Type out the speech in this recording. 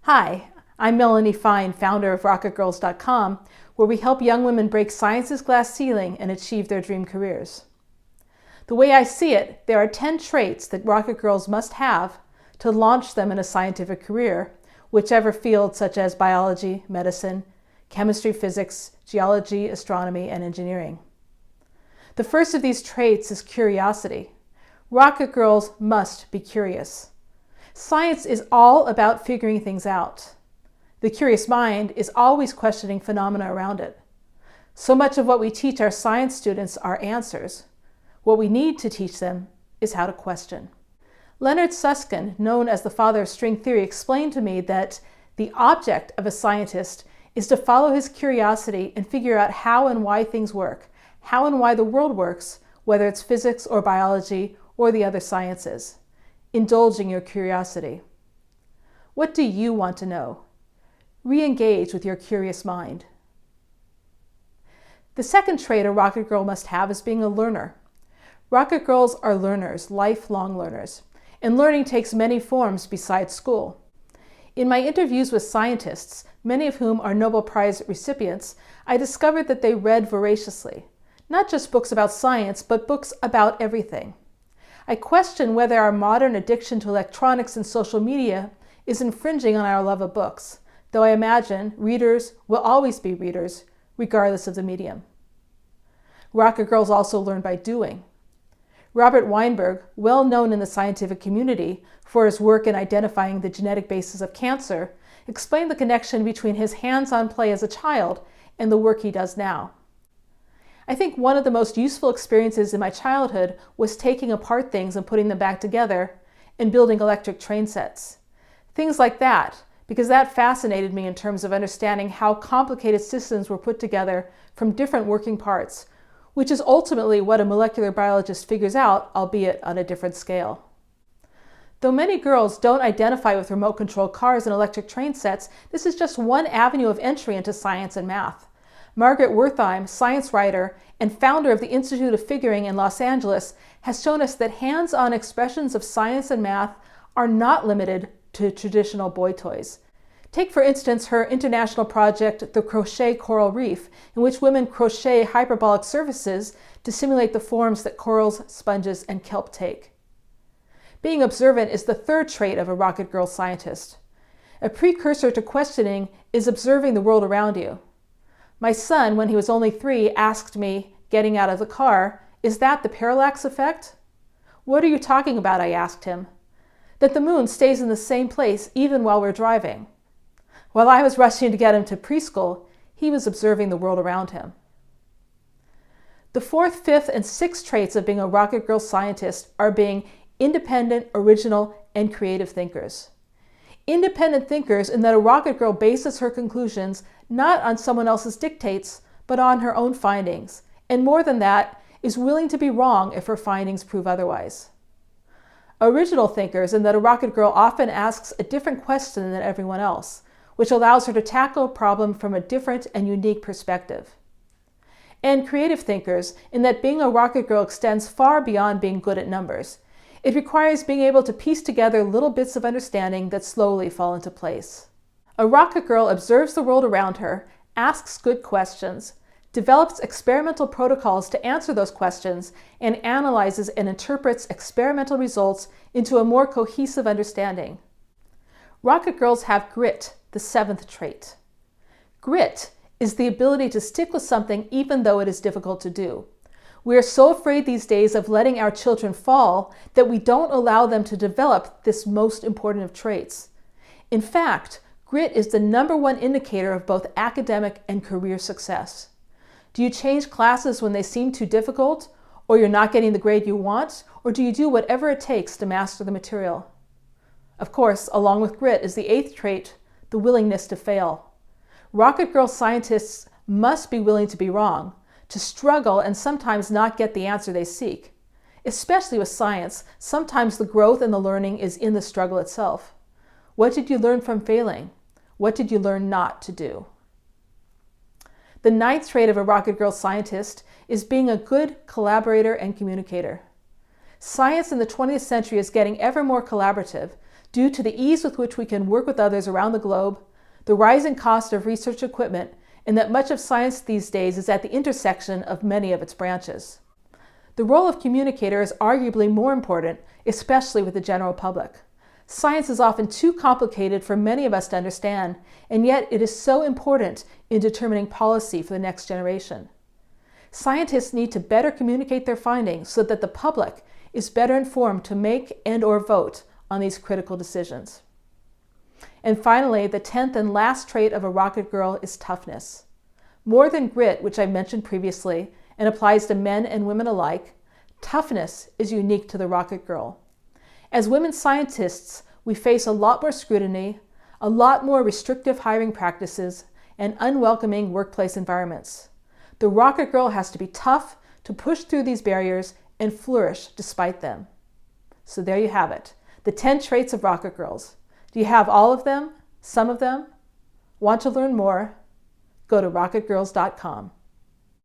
Hi, I'm Melanie Fine, founder of RocketGirls.com, where we help young women break science's glass ceiling and achieve their dream careers. The way I see it, there are 10 traits that Rocket Girls must have to launch them in a scientific career, whichever field such as biology, medicine, chemistry, physics, geology, astronomy, and engineering. The first of these traits is curiosity. Rocket Girls must be curious. Science is all about figuring things out. The curious mind is always questioning phenomena around it. So much of what we teach our science students are answers. What we need to teach them is how to question. Leonard Susskind, known as the father of string theory, explained to me that the object of a scientist is to follow his curiosity and figure out how and why things work, how and why the world works, whether it's physics or biology or the other sciences. Indulging your curiosity. What do you want to know? Re-engage with your curious mind. The second trait a Rocket Girl must have is being a learner. Rocket Girls are learners, lifelong learners, and learning takes many forms besides school. In my interviews with scientists, many of whom are Nobel Prize recipients, I discovered that they read voraciously, not just books about science, but books about everything. I question whether our modern addiction to electronics and social media is infringing on our love of books, though I imagine readers will always be readers, regardless of the medium. Rocket Girls also learn by doing. Robert Weinberg, well known in the scientific community for his work in identifying the genetic basis of cancer, explained the connection between his hands-on play as a child and the work he does now. I think one of the most useful experiences in my childhood was taking apart things and putting them back together and building electric train sets. Things like that, because that fascinated me in terms of understanding how complicated systems were put together from different working parts, which is ultimately what a molecular biologist figures out, albeit on a different scale. Though many girls don't identify with remote-controlled cars and electric train sets, this is just one avenue of entry into science and math. Margaret Wertheim, science writer and founder of the Institute of Figuring in Los Angeles, has shown us that hands-on expressions of science and math are not limited to traditional boy toys. Take, for instance, her international project, the Crochet Coral Reef, in which women crochet hyperbolic surfaces to simulate the forms that corals, sponges, and kelp take. Being observant is the third trait of a Rocket Girl scientist. A precursor to questioning is observing the world around you. My son, when he was only 3, asked me, getting out of the car, "Is that the parallax effect?" "What are you talking about?" I asked him. "That the moon stays in the same place even while we're driving." While I was rushing to get him to preschool, he was observing the world around him. The fourth, fifth, and sixth traits of being a Rocket Girl scientist are being independent, original, and creative thinkers. Independent thinkers in that a Rocket Girl bases her conclusions not on someone else's dictates, but on her own findings, and more than that, is willing to be wrong if her findings prove otherwise. Original thinkers in that a Rocket Girl often asks a different question than everyone else, which allows her to tackle a problem from a different and unique perspective. And creative thinkers in that being a Rocket Girl extends far beyond being good at numbers. It requires being able to piece together little bits of understanding that slowly fall into place. A Rocket Girl observes the world around her, asks good questions, develops experimental protocols to answer those questions, and analyzes and interprets experimental results into a more cohesive understanding. Rocket Girls have grit, the seventh trait. Grit is the ability to stick with something even though it is difficult to do. We are so afraid these days of letting our children fall that we don't allow them to develop this most important of traits. In fact, grit is the #1 indicator of both academic and career success. Do you change classes when they seem too difficult, or you're not getting the grade you want, or do you do whatever it takes to master the material? Of course, along with grit is the eighth trait, the willingness to fail. Rocket Girl scientists must be willing to be wrong, to struggle and sometimes not get the answer they seek. Especially with science, sometimes the growth and the learning is in the struggle itself. What did you learn from failing? What did you learn not to do? The ninth trait of a Rocket Girl scientist is being a good collaborator and communicator. Science in the 20th century is getting ever more collaborative due to the ease with which we can work with others around the globe, the rising cost of research equipment, and that much of science these days is at the intersection of many of its branches. The role of communicator is arguably more important, especially with the general public. Science is often too complicated for many of us to understand, and yet it is so important in determining policy for the next generation. Scientists need to better communicate their findings so that the public is better informed to make and/or vote on these critical decisions. And finally, the 10th and last trait of a rocket girl is toughness. More than grit, which I mentioned previously and applies to men and women alike, toughness is unique to the rocket girl. As women scientists, we face a lot more scrutiny, a lot more restrictive hiring practices, and unwelcoming workplace environments. The rocket girl has to be tough to push through these barriers and flourish despite them. So there you have it, the 10 traits of rocket girls. Do you have all of them? Some of them? Want to learn more? Go to rocketgirls.com.